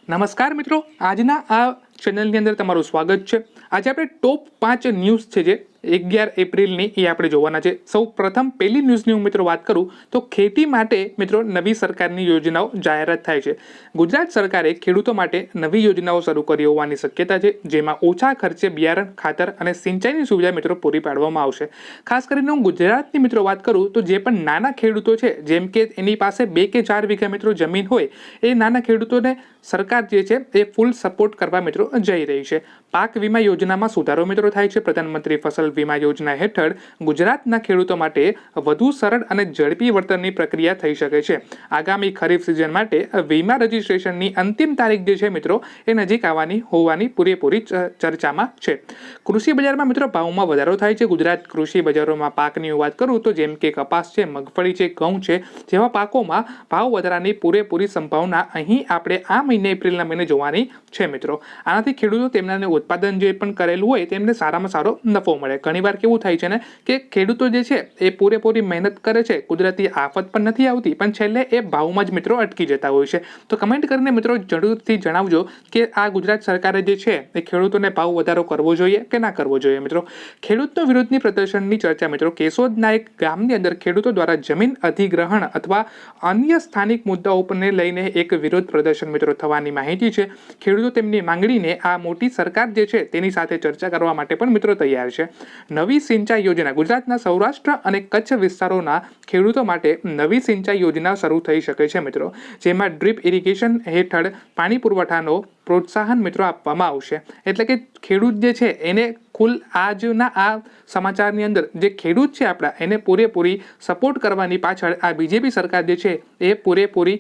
નમસ્કાર મિત્રો, આજના આ ચેનલની અંદર તમારું સ્વાગત છે। આજે આપણે ટોપ 5 ન્યૂઝ છે જે 11 એપ્રિલની એ આપણે જોવાના છે। સૌ પ્રથમ પહેલી ન્યૂઝની હું મિત્રો વાત કરું તો ખેતી માટે મિત્રો નવી સરકારની યોજનાઓ જાહેરાત થાય છે। ગુજરાત સરકારે ખેડૂતો માટે નવી યોજનાઓ શરૂ કરી હોવાની શક્યતા છે, જેમાં ઓછા ખર્ચે બિયારણ, ખાતર અને સિંચાઈની સુવિધા મિત્રો પૂરી પાડવામાં આવશે। ખાસ કરીને હું ગુજરાતની મિત્રો વાત કરું તો જે પણ નાના ખેડૂતો છે, જેમ કે એની પાસે 2 કે 4 વીઘા મિત્રો જમીન હોય, એ નાના ખેડૂતોને સરકાર જે છે એ ફૂલ સપોર્ટ કરવા મિત્રો જઈ રહી છે। પાક વીમા યોજનામાં સુધારો મિત્રો થાય છે। પ્રધાનમંત્રી ફસલ વીમા યોજના હેઠળ ગુજરાતના ખેડૂતો માટે વધુ સરળ અને ઝડપી વળતરની પ્રક્રિયા થઈ શકે છે। આગામી ખરીફ સિઝન માટે વીમા રજીસ્ટ્રેશનની અંતિમ તારીખ જે છે મિત્રો એ નજીક આવવાની હોવાની પૂરેપૂરી ચર્ચામાં છે। કૃષિ બજારમાં મિત્રો ભાવમાં વધારો થાય છે। ગુજરાત કૃષિ બજારોમાં પાકની વાત કરું તો જેમ કે કપાસ છે, મગફળી છે, ઘઉં છે જેવા પાકોમાં ભાવ વધારાની પૂરેપૂરી સંભાવના અહીં આપણે આ મહિને એપ્રિલના મહિને જોવાની છે મિત્રો। આનાથી ખેડૂતો તેમના ઉત્પાદન જે પણ કરેલું હોય તેમને સારામાં સારો નફો મળે। ઘણીવાર કેવું થાય છે ને કે ખેડૂતો જે છે એ પૂરેપૂરી મહેનત કરે છે, કુદરતી આફત પણ નથી આવતી, પણ છેલ્લે એ ભાવમાં જ મિત્રો અટકી જતા હોય છે। તો કમેન્ટ કરીને મિત્રો જરૂરથી જણાવજો કે આ ગુજરાત સરકારે જે છે એ ખેડૂતોને ભાવ વધારો કરવો જોઈએ કે ના કરવો જોઈએ મિત્રો। ખેડૂતો વિરુદ્ધની પ્રદર્શનની ચર્ચા મિત્રો, કેશોદના એક ગામની અંદર ખેડૂતો દ્વારા જમીન અધિગ્રહણ અથવા અન્ય સ્થાનિક મુદ્દાઓ પરને લઈને એક વિરોધ પ્રદર્શન મિત્રો થવાની માહિતી છે। ખેડૂતો તેમની માંગણીને આ મોટી સરકાર જે છે તેની સાથે ચર્ચા કરવા માટે પણ મિત્રો તૈયાર છે। નવી સિંચાઈ યોજના, ગુજરાતના સૌરાષ્ટ્ર અને કચ્છ વિસ્તારોના ખેડૂતો માટે નવી સિંચાઈ યોજના શરૂ થઈ શકે છે મિત્રો, જેમાં ડ્રીપ ઇરિગેશન હેઠળ પાણી પુરવઠાનો પ્રોત્સાહન મિત્રો આપવામાં આવશે। એટલે કે ખેડૂત જે છે એને કુલ આજના આ સમાચારની અંદર જે ખેડૂત છે આપણા એને પૂરેપૂરી સપોર્ટ કરવાની પાછળ આ બીજેપી સરકાર જે છે એ પૂરેપૂરી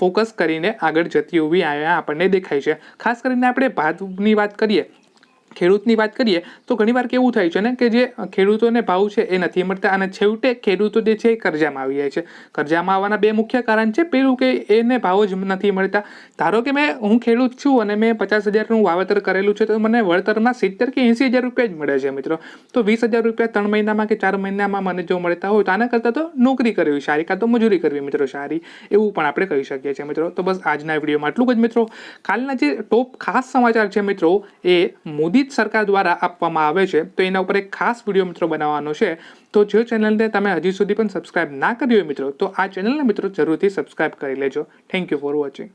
ફોકસ કરીને આગળ જતી હોવી આપણને દેખાય છે। ખાસ કરીને આપણે ભાવની વાત કરીએ, ખેડૂતની વાત કરીએ તો ઘણીવાર કેવું થાય છે ને કે જે ખેડૂતોને ભાવ છે એ નથી મળતા અને છેવટે ખેડૂતો જે છે એ કરજામાં આવી જાય છે। કરજામાં આવવાના 2 મુખ્ય કારણ છે। પેલું કે એને ભાવ જ નથી મળતા। ધારો કે હું ખેડૂત છું અને મેં 50,000નું વાવેતર કરેલું છે તો મને વળતરમાં 70 કે 80,000 રૂપિયા જ મળે છે મિત્રો। તો 20,000 રૂપિયા 3 મહિનામાં કે 4 મહિનામાં મને જો મળતા હોય તો આના કરતાં તો નોકરી કરવી સારી, કાં તો મજૂરી કરવી મિત્રો સારી, એવું પણ આપણે કહી શકીએ છીએ મિત્રો। તો બસ આજના વિડીયોમાં આટલું જ મિત્રો। કાલના જે ટોપ ખાસ સમાચાર છે મિત્રો એ મોદી સરકાર દ્વારા આપવામાં આવે છે, તો એના ઉપર એક ખાસ વિડીયો મિત્રો બનાવવાનો છે। તો જો ચેનલને તમે હજી સુધી પણ સબસ્ક્રાઇબ ના કરી હોય મિત્રો તો આ ચેનલને મિત્રો જરૂરથી સબસ્ક્રાઇબ કરી લેજો। Thank you for watching.